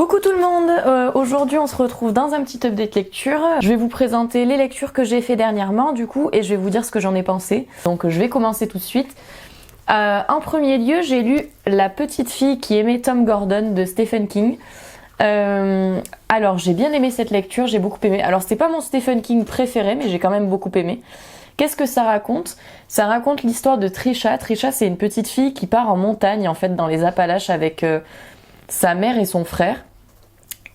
Coucou tout le monde, aujourd'hui on se retrouve dans un petit update lecture. Je vais vous présenter les lectures que j'ai fait dernièrement du coup et je vais vous dire ce que j'en ai pensé. Donc je vais commencer tout de suite. En premier lieu, j'ai lu La petite fille qui aimait Tom Gordon de Stephen King. Alors j'ai bien aimé cette lecture, j'ai beaucoup aimé. Alors c'est pas mon Stephen King préféré mais j'ai quand même beaucoup aimé. Qu'est-ce que ça raconte? Ça raconte l'histoire de Trisha. Trisha, c'est une petite fille qui part en montagne en fait dans les Appalaches avec sa mère et son frère.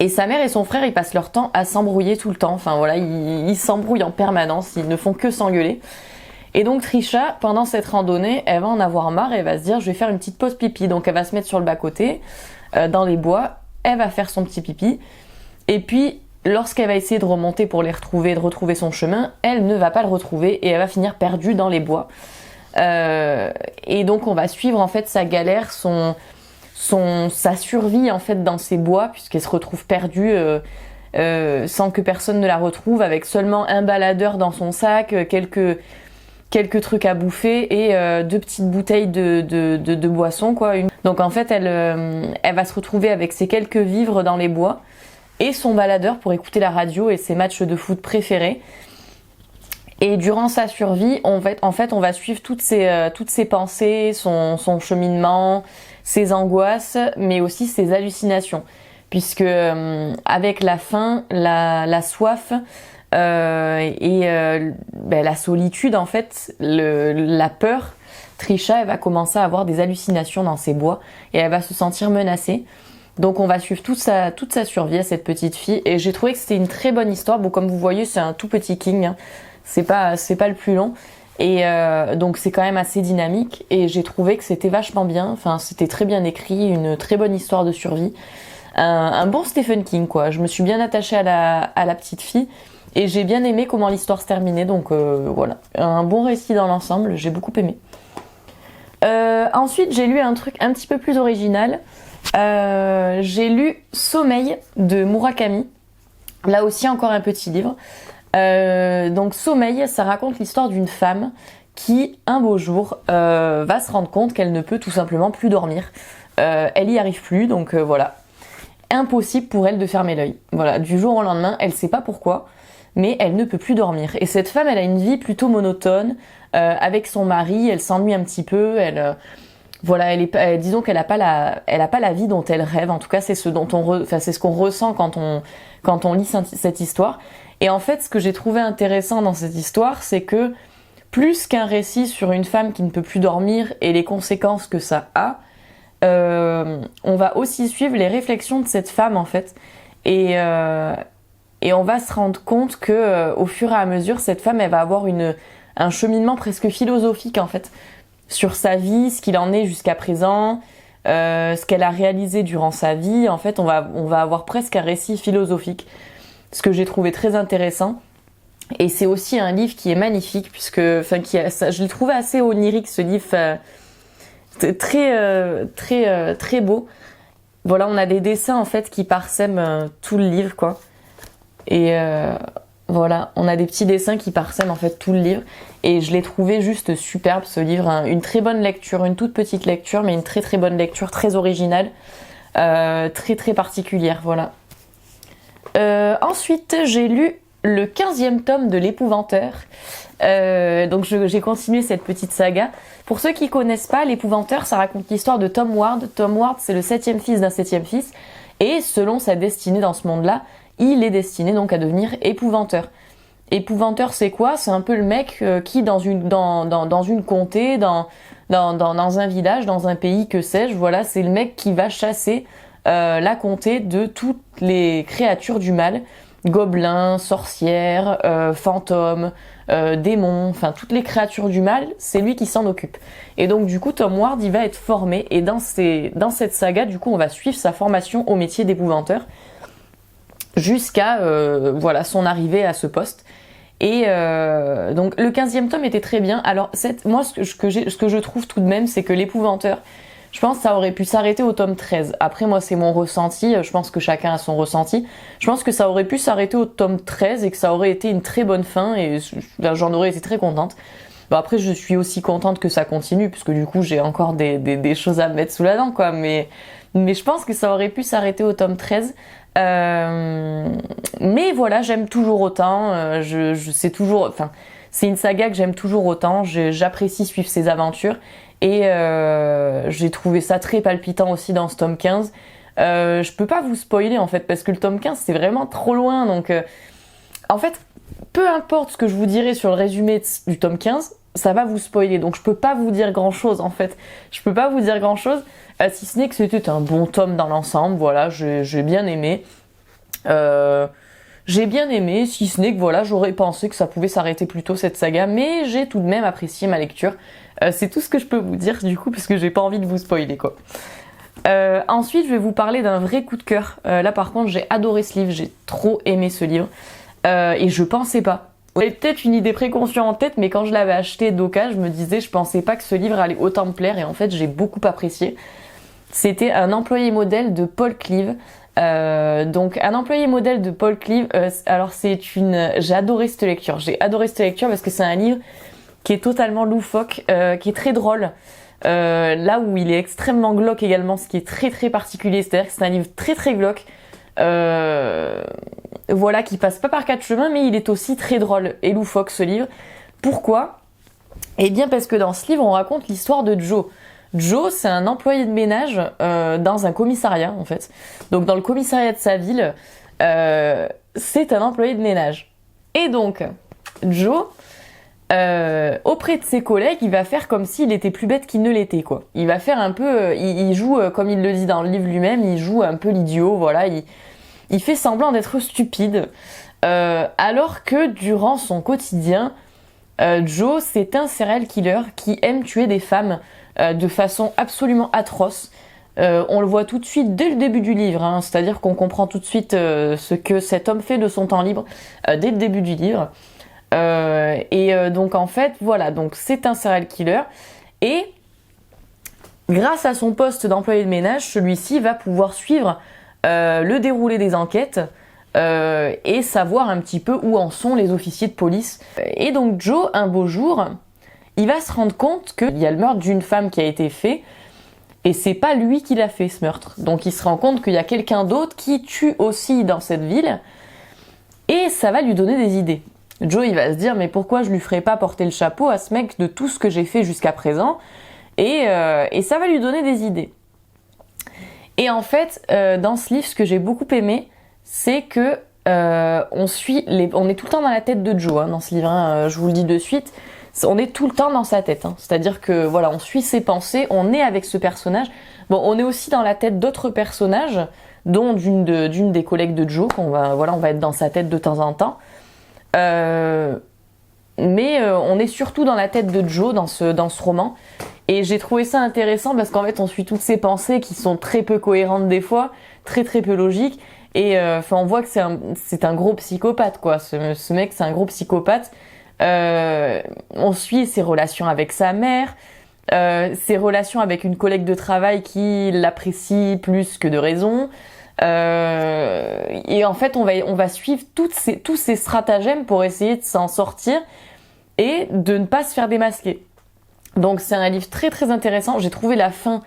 Et sa mère et son frère, ils passent leur temps à s'embrouiller tout le temps. Enfin voilà, ils s'embrouillent en permanence, ils ne font que s'engueuler. Et donc Trisha, pendant cette randonnée, elle va en avoir marre et elle va se dire je vais faire une petite pause pipi. Donc elle va se mettre sur le bas-côté, dans les bois, elle va faire son petit pipi. Et puis lorsqu'elle va essayer de remonter pour les retrouver, de retrouver son chemin, elle ne va pas le retrouver et elle va finir perdue dans les bois. Et donc on va suivre en fait sa galère, sa survie en fait dans ces bois puisqu'elle se retrouve perdue sans que personne ne la retrouve, avec seulement un baladeur dans son sac, quelques trucs à bouffer et deux petites bouteilles de boisson quoi. Donc en fait elle va se retrouver avec ses quelques vivres dans les bois et son baladeur pour écouter la radio et ses matchs de foot préférés. Et durant sa survie, on va suivre toutes ses pensées, son cheminement, ses angoisses, mais aussi ses hallucinations. Puisque avec la faim, la soif et la solitude, en fait, la peur, Trisha, elle va commencer à avoir des hallucinations dans ses bois et elle va se sentir menacée. Donc on va suivre toute sa survie à cette petite fille. Et j'ai trouvé que c'était une très bonne histoire. Bon, comme vous voyez, c'est un tout petit King, hein. C'est pas le plus long et donc c'est quand même assez dynamique et j'ai trouvé que c'était vachement bien, enfin c'était très bien écrit, une très bonne histoire de survie, un bon Stephen King quoi. Je me suis bien attachée à la petite fille et j'ai bien aimé comment l'histoire se terminait, donc voilà, un bon récit dans l'ensemble, j'ai beaucoup aimé. Ensuite j'ai lu un truc un petit peu plus original, j'ai lu Sommeil de Murakami, là aussi encore un petit livre. Donc Sommeil, ça raconte l'histoire d'une femme qui, un beau jour, va se rendre compte qu'elle ne peut tout simplement plus dormir. Elle y arrive plus, donc voilà. Impossible pour elle de fermer l'œil. Voilà, du jour au lendemain, elle sait pas pourquoi, mais elle ne peut plus dormir. Et cette femme, elle a une vie plutôt monotone, avec son mari, elle s'ennuie un petit peu, disons qu'elle a pas la vie dont elle rêve. En tout cas, c'est ce qu'on ressent quand on lit cette histoire. Et en fait, ce que j'ai trouvé intéressant dans cette histoire, c'est que plus qu'un récit sur une femme qui ne peut plus dormir et les conséquences que ça a, on va aussi suivre les réflexions de cette femme en fait. Et on va se rendre compte que au fur et à mesure, cette femme, elle va avoir un cheminement presque philosophique en fait sur sa vie, ce qu'il en est jusqu'à présent, ce qu'elle a réalisé durant sa vie. En fait, on va avoir presque un récit philosophique. Ce que j'ai trouvé très intéressant. Et c'est aussi un livre qui est magnifique, je l'ai trouvé assez onirique, ce livre, très beau. Voilà, on a des dessins en fait qui parsèment tout le livre, quoi. Et voilà, on a des petits dessins qui parsèment en fait tout le livre. Et je l'ai trouvé juste superbe, ce livre, hein. Une très bonne lecture, une toute petite lecture, mais une très très bonne lecture, très originale, très très particulière, voilà. Ensuite, j'ai lu le 15e tome de L'Épouvanteur. Donc j'ai continué cette petite saga. Pour ceux qui connaissent pas, L'Épouvanteur, ça raconte l'histoire de Tom Ward. Tom Ward, c'est le 7e fils d'un 7e fils. Et selon sa destinée dans ce monde-là, il est destiné donc à devenir épouvanteur. Épouvanteur, c'est quoi? C'est un peu le mec qui, dans une comté, dans un village, dans un pays, que sais-je, voilà, c'est le mec qui va chasser la comté de toutes les créatures du mal, gobelins, sorcières, fantômes, démons, enfin toutes les créatures du mal, c'est lui qui s'en occupe. Et donc du coup Tom Ward, il va être formé, et dans cette saga, du coup on va suivre sa formation au métier d'épouvanteur jusqu'à son arrivée à ce poste. Et donc le 15e tome était très bien. Alors moi ce que je trouve tout de même, c'est que l'épouvanteur, je pense que ça aurait pu s'arrêter au tome 13. Après, moi, c'est mon ressenti. Je pense que chacun a son ressenti. Je pense que ça aurait pu s'arrêter au tome 13 et que ça aurait été une très bonne fin et j'en aurais été très contente. Bon, après, je suis aussi contente que ça continue puisque du coup, j'ai encore des choses à me mettre sous la dent, quoi. Mais mais je pense que ça aurait pu s'arrêter au tome 13. Mais voilà, j'aime toujours autant. C'est toujours, enfin, c'est une saga que j'aime toujours autant. J'apprécie suivre ses aventures et j'ai trouvé ça très palpitant aussi dans ce tome 15. Je peux pas vous spoiler en fait parce que le tome 15 c'est vraiment trop loin. Donc en fait, peu importe ce que je vous dirai sur le résumé du tome 15, ça va vous spoiler. Donc je peux pas vous dire grand chose en fait. Je peux pas vous dire grand chose. Si ce n'est que c'était un bon tome dans l'ensemble, voilà, j'ai bien aimé. J'ai bien aimé, si ce n'est que voilà, j'aurais pensé que ça pouvait s'arrêter plus tôt cette saga, mais j'ai tout de même apprécié ma lecture. C'est tout ce que je peux vous dire du coup, parce que j'ai pas envie de vous spoiler quoi. Ensuite, je vais vous parler d'un vrai coup de cœur. Là par contre, j'ai adoré ce livre, j'ai trop aimé ce livre. Et je pensais pas. J'avais peut-être une idée préconçue en tête, mais quand je l'avais acheté d'occasion, je me disais, je pensais pas que ce livre allait autant me plaire, et en fait, j'ai beaucoup apprécié. C'était Un employé modèle de Paul Cleave. Donc, Un employé modèle de Paul Cleave, alors j'ai adoré cette lecture. J'ai adoré cette lecture parce que c'est un livre qui est totalement loufoque, qui est très drôle. Là où il est extrêmement glauque également, ce qui est très très particulier. C'est-à-dire que c'est un livre très très glauque. Voilà, qui passe pas par quatre chemins, mais il est aussi très drôle et loufoque ce livre. Pourquoi ? Eh bien parce que dans ce livre, on raconte l'histoire de Joe. Joe, c'est un employé de ménage dans un commissariat en fait. Donc dans le commissariat de sa ville, c'est un employé de ménage. Et donc, Joe, auprès de ses collègues, il va faire comme s'il était plus bête qu'il ne l'était quoi. Il va faire un peu, il joue comme il le dit dans le livre lui-même, il joue un peu l'idiot, voilà. Il fait semblant d'être stupide, alors que durant son quotidien, Joe, c'est un serial killer qui aime tuer des femmes de façon absolument atroce. On le voit tout de suite dès le début du livre, hein, c'est-à-dire qu'on comprend tout de suite ce que cet homme fait de son temps libre dès le début du livre. Donc en fait, voilà, donc c'est un serial killer et grâce à son poste d'employé de ménage, celui-ci va pouvoir suivre le déroulé des enquêtes et savoir un petit peu où en sont les officiers de police. Et donc Joe, un beau jour, il va se rendre compte qu'il y a le meurtre d'une femme qui a été fait et c'est pas lui qui l'a fait ce meurtre. Donc il se rend compte qu'il y a quelqu'un d'autre qui tue aussi dans cette ville et ça va lui donner des idées. Joe, il va se dire mais pourquoi je lui ferais pas porter le chapeau à ce mec de tout ce que j'ai fait jusqu'à présent et ça va lui donner des idées. Et en fait, dans ce livre, ce que j'ai beaucoup aimé, c'est que on est tout le temps dans la tête de Joe hein, dans ce livre. Hein, je vous le dis de suite, on est tout le temps dans sa tête. Hein, c'est-à-dire que voilà, on suit ses pensées, on est avec ce personnage. Bon, on est aussi dans la tête d'autres personnages, dont d'une des collègues de Joe. On va être dans sa tête de temps en temps. Mais on est surtout dans la tête de Joe dans ce roman. Et j'ai trouvé ça intéressant parce qu'en fait on suit toutes ces pensées qui sont très peu cohérentes des fois, très très peu logiques. Et on voit que c'est un gros psychopathe quoi. Ce mec c'est un gros psychopathe. On suit ses relations avec sa mère, ses relations avec une collègue de travail qui l'apprécie plus que de raison. Et en fait on va suivre tous ces stratagèmes pour essayer de s'en sortir et de ne pas se faire démasquer. Donc c'est un livre très très intéressant. J'ai trouvé la fin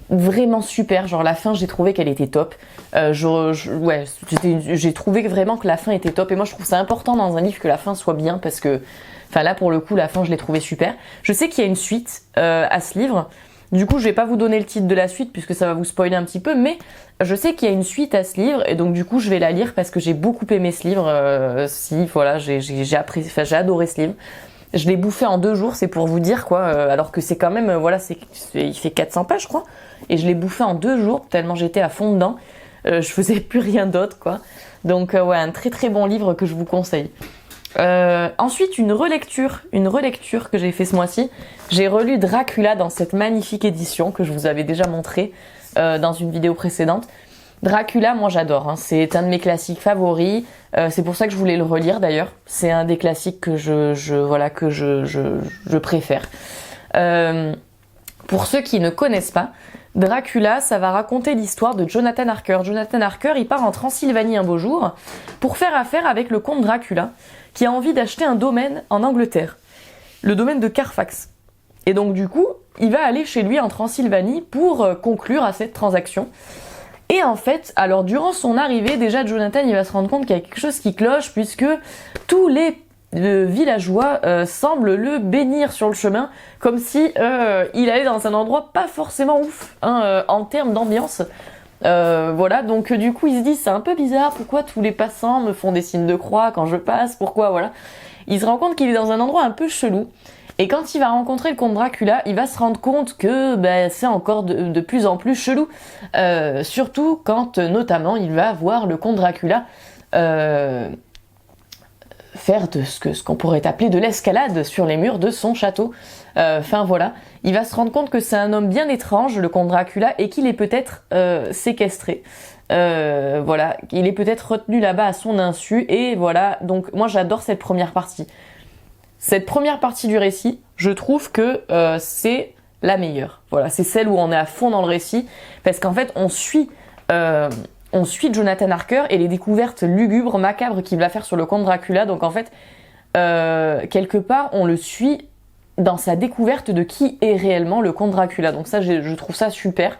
vraiment super. Genre la fin, j'ai trouvé qu'elle était top. J'ai trouvé vraiment que la fin était top. Et moi je trouve ça important dans un livre que la fin soit bien parce que, enfin là pour le coup la fin je l'ai trouvée super. Je sais qu'il y a une suite à ce livre. Du coup je vais pas vous donner le titre de la suite puisque ça va vous spoiler un petit peu. Mais je sais qu'il y a une suite à ce livre et donc du coup je vais la lire parce que j'ai beaucoup aimé ce livre. J'ai adoré ce livre. Je l'ai bouffé en 2 jours, c'est pour vous dire quoi, alors que c'est quand même, il fait 400 pages je crois, et je l'ai bouffé en 2 jours, tellement j'étais à fond dedans, je faisais plus rien d'autre quoi. Donc ouais, un très très bon livre que je vous conseille. Ensuite une relecture que j'ai fait ce mois-ci, j'ai relu Dracula dans cette magnifique édition que je vous avais déjà montré dans une vidéo précédente. Dracula, moi j'adore, hein. C'est un de mes classiques favoris, c'est pour ça que je voulais le relire d'ailleurs, c'est un des classiques que je préfère. Pour ceux qui ne connaissent pas, Dracula, ça va raconter l'histoire de Jonathan Harker. Jonathan Harker, il part en Transylvanie un beau jour pour faire affaire avec le comte Dracula, qui a envie d'acheter un domaine en Angleterre, le domaine de Carfax. Et donc du coup, il va aller chez lui en Transylvanie pour conclure à cette transaction. Et en fait, alors durant son arrivée, déjà Jonathan il va se rendre compte qu'il y a quelque chose qui cloche puisque tous les villageois semblent le bénir sur le chemin comme si il allait dans un endroit pas forcément ouf en termes d'ambiance. Voilà, donc du coup il se dit c'est un peu bizarre, pourquoi tous les passants me font des signes de croix quand je passe, pourquoi, voilà. Il se rend compte qu'il est dans un endroit un peu chelou. Et quand il va rencontrer le comte Dracula, il va se rendre compte que c'est encore de plus en plus chelou. Surtout quand, notamment, il va voir le comte Dracula faire de ce qu'on pourrait appeler de l'escalade sur les murs de son château. Enfin voilà, il va se rendre compte que c'est un homme bien étrange, le comte Dracula, et qu'il est peut-être séquestré. Voilà, il est peut-être retenu là-bas à son insu, et voilà, donc moi j'adore cette première partie. Cette première partie du récit, je trouve que c'est la meilleure. Voilà, c'est celle où on est à fond dans le récit, parce qu'en fait, on suit Jonathan Harker et les découvertes lugubres, macabres qu'il va faire sur le comte Dracula. Donc en fait, quelque part, on le suit dans sa découverte de qui est réellement le comte Dracula. Donc ça, je trouve ça super.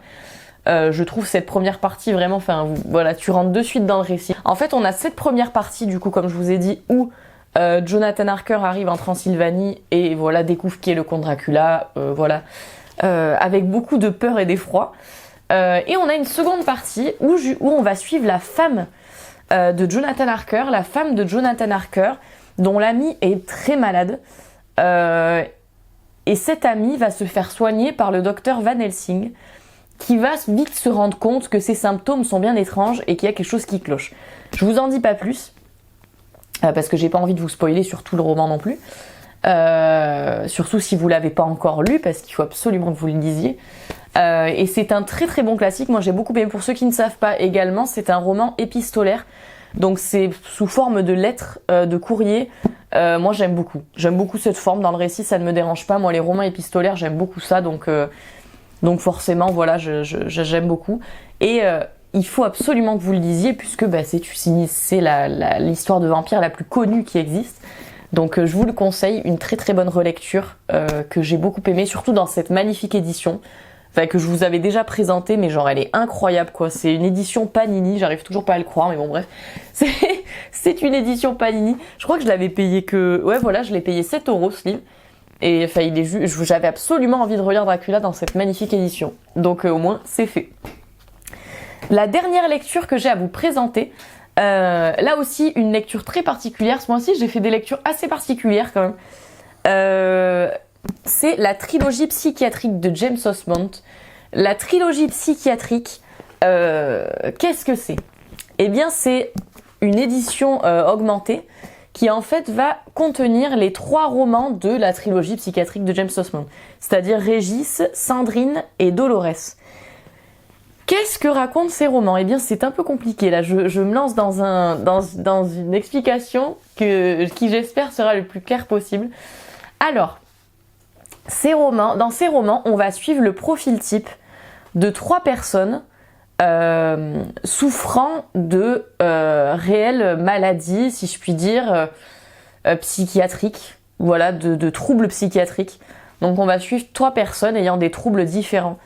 Je trouve cette première partie vraiment, enfin voilà, tu rentres de suite dans le récit. En fait, on a cette première partie, du coup, comme je vous ai dit, où Jonathan Harker arrive en Transylvanie et voilà, découvre qui est le comte Dracula, voilà, avec beaucoup de peur et d'effroi. Et on a une seconde partie où on va suivre la femme de Jonathan Harker, dont l'ami est très malade. Et cet ami va se faire soigner par le docteur Van Helsing, qui va vite se rendre compte que ses symptômes sont bien étranges et qu'il y a quelque chose qui cloche. Je vous en dis pas plus, parce que j'ai pas envie de vous spoiler sur tout le roman non plus. Surtout si vous l'avez pas encore lu, parce qu'il faut absolument que vous le lisiez. Et c'est un très très bon classique, moi j'ai beaucoup aimé. Pour ceux qui ne savent pas également, c'est un roman épistolaire, donc c'est sous forme de lettres, de courrier. Moi j'aime beaucoup cette forme dans le récit, ça ne me dérange pas. Moi les romans épistolaires j'aime beaucoup ça, donc forcément voilà, j'aime beaucoup. Et il faut absolument que vous le lisiez, puisque c'est l'histoire de vampire la plus connue qui existe. Donc je vous le conseille, une très très bonne relecture que j'ai beaucoup aimée, surtout dans cette magnifique édition. Enfin, que je vous avais déjà présentée, mais genre elle est incroyable quoi. C'est une édition Panini, j'arrive toujours pas à le croire, mais bon bref. C'est une édition Panini. Je crois que je l'avais payé je l'ai payé 7 € ce livre. Et enfin, j'avais absolument envie de relire Dracula dans cette magnifique édition. Donc au moins, c'est fait. La dernière lecture que j'ai à vous présenter, là aussi, une lecture très particulière. Ce mois-ci, j'ai fait des lectures assez particulières quand même. C'est la trilogie psychiatrique de James Osmond. La trilogie psychiatrique, qu'est-ce que c'est ? Eh bien, c'est une édition augmentée qui en fait va contenir les 3 romans de la trilogie psychiatrique de James Osmond, c'est-à-dire Régis, Sandrine et Dolores. Qu'est-ce que racontent ces romans ? Eh bien, c'est un peu compliqué. Là, je me lance dans une explication qui j'espère sera le plus clair possible. Alors, dans ces romans, on va suivre le profil type de 3 personnes souffrant de réelles maladies, si je puis dire, psychiatriques, voilà, de troubles psychiatriques. Donc on va suivre 3 personnes ayant des troubles différents.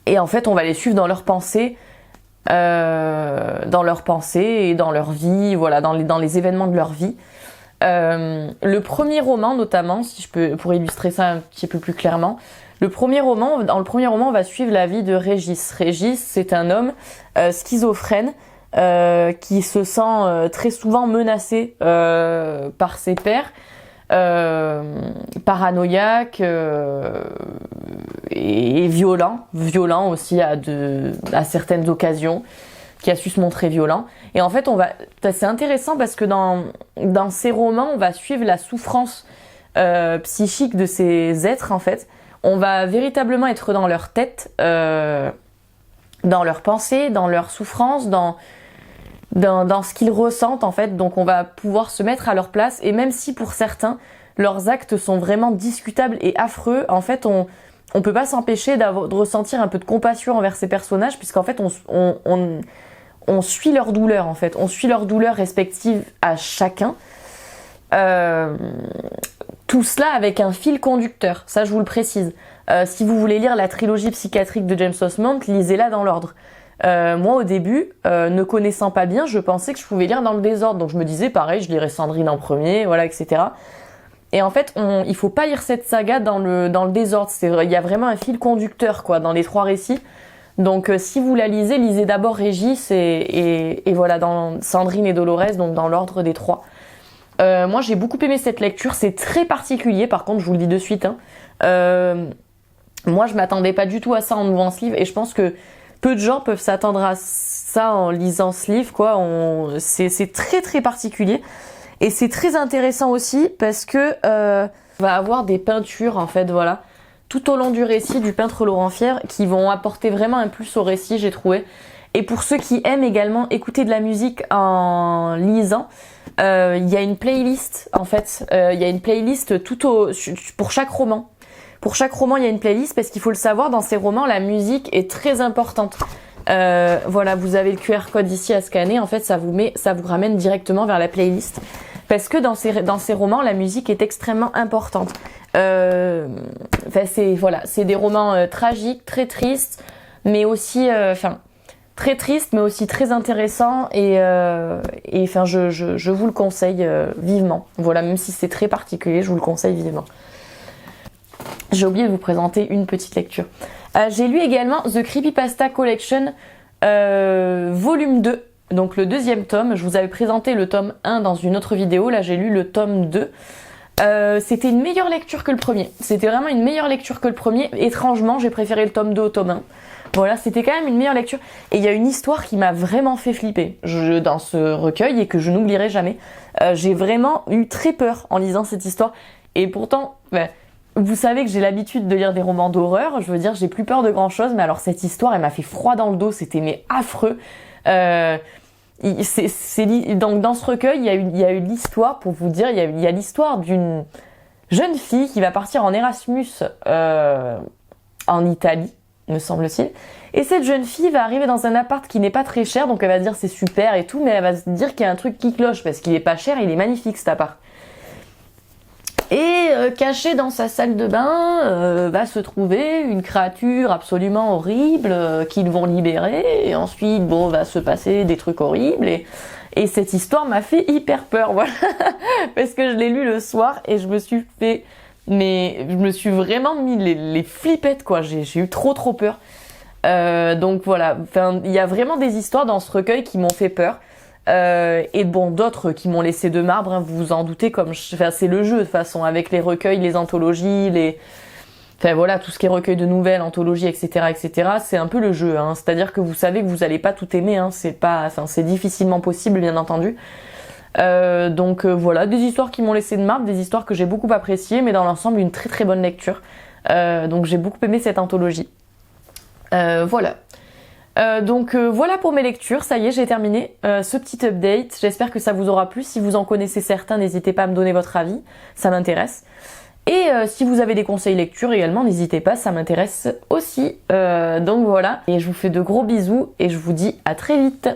Et en fait, on va les suivre dans leurs pensées, et dans leur vie, voilà, dans les événements de leur vie. Le premier roman notamment, pour illustrer ça un petit peu plus clairement, dans le premier roman, on va suivre la vie de Régis. Régis, c'est un homme schizophrène qui se sent très souvent menacé par ses pairs, paranoïaque et violent aussi à certaines occasions, qui a su se montrer violent. Et en fait, c'est intéressant parce que dans ces romans, on va suivre la souffrance psychique de ces êtres, en fait. On va véritablement être dans leur tête, dans leurs pensées, dans leurs souffrances, dans ce qu'ils ressentent, en fait. Donc on va pouvoir se mettre à leur place, et même si pour certains, leurs actes sont vraiment discutables et affreux, en fait, on peut pas s'empêcher de ressentir un peu de compassion envers ces personnages, puisqu'en fait, on suit leur douleur, en fait. On suit leur douleur respective à chacun. Tout cela avec un fil conducteur, ça je vous le précise. Si vous voulez lire la trilogie psychiatrique de James Osmond, lisez-la dans l'ordre. Moi au début, ne connaissant pas bien, je pensais que je pouvais lire dans le désordre, donc je me disais pareil, je lirais Sandrine en premier, voilà, etc. Et en fait, il faut pas lire cette saga dans le désordre. Il y a vraiment un fil conducteur, quoi, dans les 3 récits. Donc, si vous la lisez, lisez d'abord Régis et voilà, dans Sandrine et Dolores, donc dans l'ordre des 3. Moi, j'ai beaucoup aimé cette lecture. C'est très particulier, par contre, je vous le dis de suite. Moi, je m'attendais pas du tout à ça en ouvrant ce livre, et je pense que peu de gens peuvent s'attendre à ça en lisant ce livre, quoi. C'est très très particulier. Et c'est très intéressant aussi parce que on va avoir des peintures en fait, voilà, tout au long du récit du peintre Laurent Fière qui vont apporter vraiment un plus au récit, j'ai trouvé. Et pour ceux qui aiment également écouter de la musique en lisant, il y a une playlist en fait, il y a une playlist pour chaque roman. Pour chaque roman, il y a une playlist parce qu'il faut le savoir, dans ces romans, la musique est très importante. Voilà, vous avez le QR code ici à scanner. En fait, ça vous ramène directement vers la playlist. Parce que dans ces romans, la musique est extrêmement importante. C'est des romans tragiques, très tristes, mais aussi, très tristes, mais aussi très intéressants. Je vous le conseille vivement. Voilà, même si c'est très particulier, je vous le conseille vivement. J'ai oublié de vous présenter une petite lecture. J'ai lu également The Creepypasta Collection, volume 2. Donc le 2e tome, je vous avais présenté le tome 1 dans une autre vidéo, là j'ai lu le tome 2. C'était une meilleure lecture que le premier. C'était vraiment une meilleure lecture que le premier. Étrangement, j'ai préféré le tome 2 au tome 1. Voilà, c'était quand même une meilleure lecture. Et il y a une histoire qui m'a vraiment fait flipper dans ce recueil et que je n'oublierai jamais. J'ai vraiment eu très peur en lisant cette histoire. Et pourtant, vous savez que j'ai l'habitude de lire des romans d'horreur. Je veux dire, j'ai plus peur de grand chose. Mais alors cette histoire, elle m'a fait froid dans le dos. C'était affreux. Donc dans ce recueil, il y a eu l'histoire, pour vous dire, il y a l'histoire d'une jeune fille qui va partir en Erasmus en Italie, me semble-t-il. Et cette jeune fille va arriver dans un appart qui n'est pas très cher, donc elle va se dire c'est super et tout, mais elle va se dire qu'il y a un truc qui cloche parce qu'il est pas cher, il est magnifique cet appart. Et cachée dans sa salle de bain va se trouver une créature absolument horrible qu'ils vont libérer. Et ensuite, va se passer des trucs horribles. Et cette histoire m'a fait hyper peur, voilà. Parce que je l'ai lu le soir et je me suis vraiment mis les flippettes, quoi. J'ai eu trop peur. Donc voilà. Il y a vraiment des histoires dans ce recueil qui m'ont fait peur. Et d'autres qui m'ont laissé de marbre, hein, vous vous en doutez, c'est le jeu de toute façon, avec les recueils, les anthologies, tout ce qui est recueil de nouvelles, anthologies, etc., c'est un peu le jeu, hein, c'est-à-dire que vous savez que vous allez pas tout aimer, hein, c'est difficilement possible, bien entendu. Voilà, des histoires qui m'ont laissé de marbre, des histoires que j'ai beaucoup appréciées, mais dans l'ensemble, une très très bonne lecture. Donc j'ai beaucoup aimé cette anthologie. Voilà. Voilà pour mes lectures, ça y est, j'ai terminé ce petit update. J'espère que ça vous aura plu. Si vous en connaissez certains, n'hésitez pas à me donner votre avis, ça m'intéresse. Et si vous avez des conseils lecture également, n'hésitez pas, ça m'intéresse aussi. Donc voilà, et je vous fais de gros bisous et je vous dis à très vite.